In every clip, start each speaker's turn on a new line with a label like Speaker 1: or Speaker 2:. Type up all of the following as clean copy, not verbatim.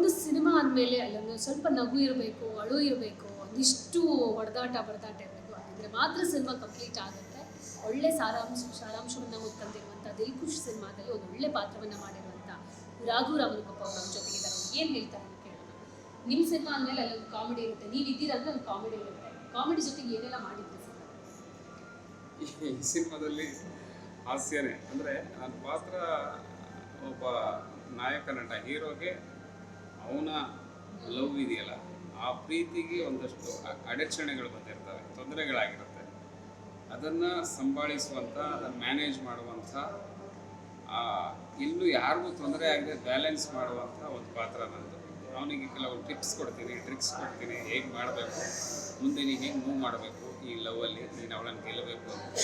Speaker 1: ಒಂದು ಸಿನಿಮಾ ಅಂದಮೇಲೆ ಅಲ್ಲೊಂದು ಸ್ವಲ್ಪ ನಗು ಇರಬೇಕು, ಅಳು ಇರಬೇಕು, ಒಂದಿಷ್ಟು ಹೊಡೆದಾಟ ಬಡದಾಟ ಇರಬೇಕು. ಹಾಗಿದ್ರೆ ಮಾತ್ರ ಸಿನಿಮಾ ಕಂಪ್ಲೀಟ್ ಆಗುತ್ತೆ. ಒಳ್ಳೆ ಸಾರಾಂಶವನ್ನು ಹೊತ್ತಂದಿರುವಂಥ ದಿಲ್ಖುಷ್ ಸಿನಿಮಾದಲ್ಲಿ ಒಂದು ಒಳ್ಳೆ ಪಾತ್ರವನ್ನು ಮಾಡಿರುವಂಥ ರಾಘು ರಾಮನಕೊಪ್ಪ ಅವರು ನಮ್ಮ ಜೊತೆಗಿದ್ದಾರೆ. ಏನು ಹೇಳ್ತಾರೆ ಅಂತ ಕೇಳೋಣ. ನಿಮ್ಮ ಸಿನಿಮಾ ಅಂದಮೇಲೆ ಅಲ್ಲೊಂದು ಕಾಮಿಡಿ ಇರುತ್ತೆ, ನೀವು ಇದ್ದೀರ ಅಂದರೆ ಒಂದು ಕಾಮಿಡಿ ಇರುತ್ತೆ. ಕಾಮಿಡಿ ಜೊತೆಗೆ ಏನೆಲ್ಲ ಮಾಡಿದ್ರಿ
Speaker 2: ಈ ಸಿನಿಮಾದಲ್ಲಿ? ಹಾಸ್ಯನೇ ಅಂದರೆ ನನ್ನ ಪಾತ್ರ ಒಬ್ಬ ನಾಯಕ ನಟ, ಹೀರೋಗೆ ಅವನ ಲವ್ ಇದೆಯಲ್ಲ, ಆ ಪ್ರೀತಿಗೆ ಒಂದಷ್ಟು ಅಡಚಣೆಗಳು ಬಂದಿರ್ತವೆ, ತೊಂದರೆಗಳಾಗಿರುತ್ತೆ. ಅದನ್ನು ಸಂಭಾಳಿಸುವಂಥ, ಅದನ್ನು ಮ್ಯಾನೇಜ್ ಮಾಡುವಂಥ, ಎಲ್ಲೂ ಯಾರಿಗೂ ತೊಂದರೆ ಆಗದೆ ಬ್ಯಾಲೆನ್ಸ್ ಮಾಡುವಂಥ ಒಂದು ಪಾತ್ರ ನನ್ನದು. ಅವನಿಗೆ ಕೆಲವು ಟಿಪ್ಸ್ ಕೊಡ್ತೀನಿ, ಟ್ರಿಕ್ಸ್ ಕೊಡ್ತೀನಿ, ಹೇಗೆ ಮಾಡಬೇಕು, ಮುಂದೆ ನೀನು ಹೇಗೆ ಮೂವ್ ಮಾಡಬೇಕು ಈ ಲವ್ವಲ್ಲಿ, ನೀನು ಅವಳನ್ನು ಗೆಲ್ಲಬೇಕು ಅಂತ.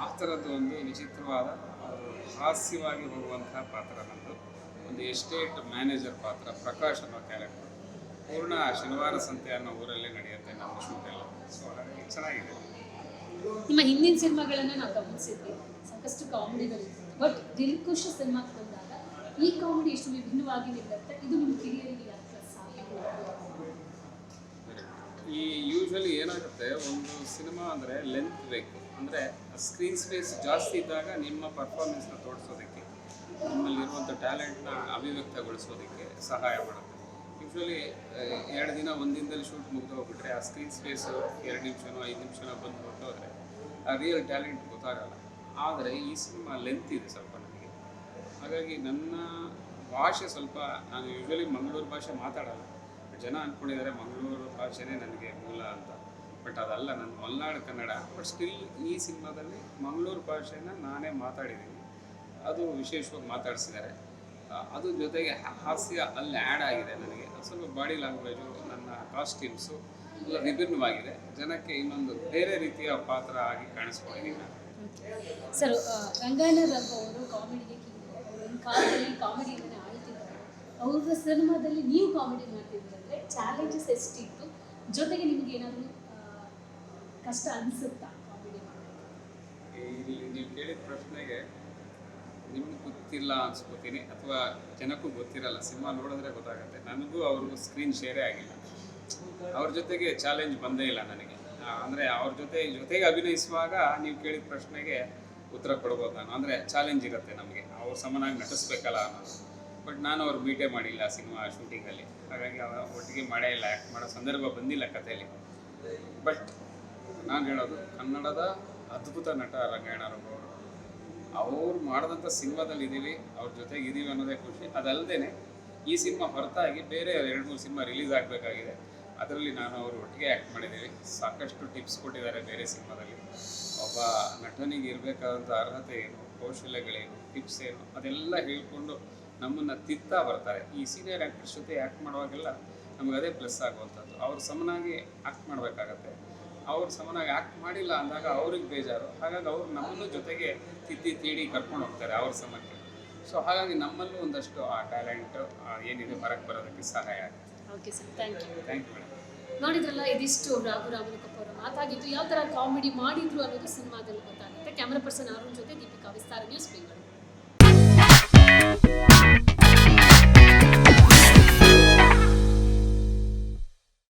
Speaker 2: ಆ ಥರದ್ದು ಒಂದು ವಿಚಿತ್ರವಾದ ಹಾಸ್ಯವಾಗಿ ಹೋಗುವಂಥ ಪಾತ್ರ ನನ್ನದು. ಒಂದು ಎಸ್ಟೇಟ್ ಮ್ಯಾನೇಜರ್ ಪಾತ್ರ, ಪ್ರಕಾಶ್ ಅನ್ನೋ ಕ್ಯಾರೆಕ್ಟರ್. ಪೂರ್ಣ ಶನಿವಾರ ಸಂತೆ ಅನ್ನೋ ಊರಲ್ಲೇ ನಡೆಯುತ್ತೆ ನಮ್ಮ ಶೂಟೆಲ್ಲ. ಸೊ ಹಾಗಾಗಿ ಚೆನ್ನಾಗಿದೆ.
Speaker 1: ನಿಮ್ಮ ಹಿಂದಿನ ಸಿನಿಮಾಗಳನ್ನು ನಾವು ಗಮನಿಸಿದ್ವಿ, ಸಾಕಷ್ಟು ಕಾಮಿಡಿಗಳಿತ್ತು. ಬಟ್ ದಿಲ್ಖುಷ್ ಸಿನಿಮಾಕ್ಕೆ ಬಂದಾಗ ಈ ಕಾಮಿಡಿ ಎಷ್ಟು ವಿಭಿನ್ನವಾಗಿ ನಿಲ್ಲುತ್ತೆ. ಇದು ನಿಮ್ಮ ಕಿರಿಯರಿಗೆ ಯಾಕೆ ಪ್ಲಸ್ ಆಗಿದೆ?
Speaker 2: ಈ ಯೂಶ್ವಲಿ ಏನಾಗುತ್ತೆ, ಒಂದು ಸಿನಿಮಾ ಅಂದರೆ ಲೆಂತ್ ಬೇಕು. ಅಂದರೆ ಸ್ಕ್ರೀನ್ ಸ್ಪೇಸ್ ಜಾಸ್ತಿ ಇದ್ದಾಗ ನಿಮ್ಮ ಪರ್ಫಾರ್ಮೆನ್ಸ್ನ ತೋರಿಸೋದಕ್ಕೆ, ನಿಮ್ಮಲ್ಲಿರುವಂಥ ಟ್ಯಾಲೆಂಟ್ನ ಅಭಿವ್ಯಕ್ತಗೊಳಿಸೋದಕ್ಕೆ ಸಹಾಯ ಮಾಡುತ್ತೆ. ಯೂಶ್ವಲಿ 2 ದಿನ, 1 ದಿನದಲ್ಲಿ ಶೂಟ್ ಮುಗಿದು ಹೋಗ್ಬಿಟ್ರೆ ಆ ಸ್ಕ್ರೀನ್ ಸ್ಪೇಸು 2 ನಿಮಿಷನೋ 5 ನಿಮಿಷನೋ ಬಂದು ಹೊರಟೋದ್ರೆ ಆ ರಿಯಲ್ ಟ್ಯಾಲೆಂಟ್ ಗೊತ್ತಾಗಲ್ಲ. ಆದರೆ ಈ ಸಿನಿಮಾ ಲೆಂತ್ ಇದೆ ಸ್ವಲ್ಪ ನನಗೆ. ಹಾಗಾಗಿ ನನ್ನ ಭಾಷೆ ಸ್ವಲ್ಪ, ನಾನು ಯೂಶ್ವಲಿ ಮಂಗಳೂರು ಭಾಷೆ ಮಾತಾಡಲ್ಲ. ಜನ ಅಂದ್ಕೊಂಡಿದ್ದಾರೆ ಮಂಗಳೂರು ಭಾಷೆನೇ ನನಗೆ ಮೂಲ ಅಂತ. ಬಟ್ ಅದಲ್ಲ, ನನ್ನ ಮಲೆನಾಡು ಕನ್ನಡ. ಬಟ್ ಸ್ಟಿಲ್ ಈ ಸಿನಿಮಾದಲ್ಲಿ ಮಂಗಳೂರು ಭಾಷೆನ ನಾನೇ ಮಾತಾಡಿದ್ದೀನಿ. ಅದು ವಿಶೇಷವಾಗಿ ಮಾತಾಡಿಸಿದ್ದಾರೆ. ಅದ್ರ ಜೊತೆಗೆ ಹಾಸ್ಯ ಅಲ್ಲಿ ಆ್ಯಡ್ ಆಗಿದೆ. ನನಗೆ ಸ್ವಲ್ಪ ಬಾಡಿ ಲ್ಯಾಂಗ್ವೇಜು, ನನ್ನ ಕಾಸ್ಟ್ಯೂಮ್ಸು ಎಲ್ಲ ವಿಭಿನ್ನವಾಗಿದೆ. ಜನಕ್ಕೆ ಇನ್ನೊಂದು ಬೇರೆ ರೀತಿಯ ಪಾತ್ರ ಆಗಿ ಕಾಣಿಸ್ಕೊಂಡಿದ್ದೀನಿ.
Speaker 1: ಸರ್, ರಂಗಾಯಣ ರಂಗ ಅವರು ಕಾಮಿಡಿಗೆ ಒಂದು ಕಾಲದಲ್ಲಿ ಕಾಮಿಡಿಯನ್ನು ಆಳ್ತಿದ್ದಾರೆ. ಅವ್ರ ಸಿನಿಮಾದಲ್ಲಿ ನೀವು ಕಾಮಿಡಿ ಮಾಡ್ತಿದ್ದೀರಿ ಅಂದರೆ ಚಾಲೆಂಜಸ್ ಎಷ್ಟಿತ್ತು, ಜೊತೆಗೆ ನಿಮ್ಗೆ ಏನಾದರೂ ಕಷ್ಟ ಅನಿಸುತ್ತಾ ಕಾಮಿಡಿ ಮಾಡೋಕ್ಕೆ?
Speaker 2: ಇಲ್ಲಿ ನೀವು ಕೇಳಿದ ಪ್ರಶ್ನೆಗೆ ನಿಮ್ಗೆ ಗೊತ್ತಿಲ್ಲ ಅನ್ಸ್ಕೋತೀನಿ, ಅಥವಾ ಜನಕ್ಕೂ ಗೊತ್ತಿರಲ್ಲ. ಸಿನಿಮಾ ನೋಡಿದ್ರೆ ಗೊತ್ತಾಗುತ್ತೆ. ನನಗೂ ಅವ್ರಿಗೂ ಸ್ಕ್ರೀನ್ ಶೇರೇ ಆಗಿಲ್ಲ. ಅವ್ರ ಜೊತೆಗೆ ಚಾಲೆಂಜ್ ಬಂದೇ ಇಲ್ಲ ನನಗೆ. ಅಂದರೆ ಅವ್ರ ಜೊತೆಗೆ ಅಭಿನಯಿಸುವಾಗ ನೀವು ಕೇಳಿದ ಪ್ರಶ್ನೆಗೆ ಉತ್ತರ ಕೊಡ್ಬೋದು ನಾನು. ಅಂದರೆ ಚಾಲೆಂಜ್ ಇರುತ್ತೆ ನಮಗೆ, ಅವ್ರ ಸಮನಾಗಿ ನಟಿಸ್ಬೇಕಲ್ಲ ಅನ್ನೋದು. ಬಟ್ ನಾನು ಅವ್ರು ಮೀಟೇ ಮಾಡಿಲ್ಲ ಸಿನಿಮಾ ಶೂಟಿಂಗಲ್ಲಿ. ಹಾಗಾಗಿ ಒಟ್ಟಿಗೆ ಮಾಡೇ ಇಲ್ಲ, ಆ್ಯಕ್ಟ್ ಮಾಡೋ ಸಂದರ್ಭ ಬಂದಿಲ್ಲ ಕಥೆಯಲ್ಲಿ. ಬಟ್ ನಾನು ಹೇಳೋದು, ಕನ್ನಡದ ಅದ್ಭುತ ನಟ ರಂಗಾಯಣ ರಂಗ ಅವರು. ಅವ್ರು ಮಾಡಿದಂಥ ಸಿನಿಮಾದಲ್ಲಿ ಇದ್ದೀವಿ, ಅವ್ರ ಜೊತೆಗೆ ಇದ್ದೀವಿ ಅನ್ನೋದೇ ಖುಷಿ. ಅದಲ್ಲದೆ ಈ ಸಿನಿಮಾ ಹೊರತಾಗಿ ಬೇರೆ 2-3 ಸಿನಿಮಾ ರಿಲೀಸ್ ಆಗಬೇಕಾಗಿದೆ. ಅದರಲ್ಲಿ ನಾನು ಅವರು ಒಟ್ಟಿಗೆ ಆ್ಯಕ್ಟ್ ಮಾಡಿದ್ದೀವಿ. ಸಾಕಷ್ಟು ಟಿಪ್ಸ್ ಕೊಟ್ಟಿದ್ದಾರೆ ಬೇರೆ ಸಿನಿಮಾದಲ್ಲಿ. ಒಬ್ಬ ನಟನಿಗೆ ಇರಬೇಕಾದಂಥ ಅರ್ಹತೆ ಏನು, ಕೌಶಲ್ಯಗಳೇನು, ಟಿಪ್ಸ್ ಏನು, ಅದೆಲ್ಲ ಹೇಳ್ಕೊಂಡು ನಮ್ಮನ್ನು ತಿತ್ತಾ ಬರ್ತಾರೆ. ಈ ಸೀನಿಯರ್ ಆ್ಯಕ್ಟರ್ಸ್ ಜೊತೆ ಆ್ಯಕ್ಟ್ ಮಾಡುವಾಗೆಲ್ಲ ನಮಗೆ ಅದೇ ಪ್ಲಸ್ ಆಗುವಂಥದ್ದು. ಅವ್ರ ಸಮನಾಗಿ ಆ್ಯಕ್ಟ್ ಮಾಡಬೇಕಾಗತ್ತೆ. ಅವ್ರು ಸಮನಾಗಿ ಆ್ಯಕ್ಟ್ ಮಾಡಿಲ್ಲ ಅಂದಾಗ ಅವ್ರಿಗೆ ಬೇಜಾರು. ಹಾಗಾಗಿ ಅವ್ರು ನಮ್ಮನ್ನು ಜೊತೆಗೆ ತೀಡಿ ಕರ್ಕೊಂಡು ಹೋಗ್ತಾರೆ ಅವ್ರ ಸಮಕ್ಕೆ. ಸೊ ಹಾಗಾಗಿ ನಮ್ಮಲ್ಲೂ ಒಂದಷ್ಟು ಆ ಟ್ಯಾಲೆಂಟ್ ಏನಿದೆ ಹೊರಗೆ ಬರೋದಕ್ಕೆ ಸಹಾಯ ಆಗುತ್ತೆ.
Speaker 1: Okay sir, thank you
Speaker 2: madam.
Speaker 1: ನೋಡಿದ್ರಲ್ಲ, ಇದಿಷ್ಟು ರಾಘು ರಾಮನಕೊಪ್ಪ ಅವರ ಮಾತಾಗಿದ್ದು. ಯಾವ ಥರ ಕಾಮಿಡಿ ಮಾಡಿದ್ರು ಅನ್ನೋದು ಸಿನಿಮಾದಲ್ಲಿ ಗೊತ್ತಾಗುತ್ತೆ. ಕ್ಯಾಮ್ರಾ ಪರ್ಸನ್ ಅರುಣ್ ಜೊತೆ ದೀಪಿಕಾ ವಿಸ್ತಾರ, ನ್ಯೂಸ್ ಬೆಂಗಳೂರು.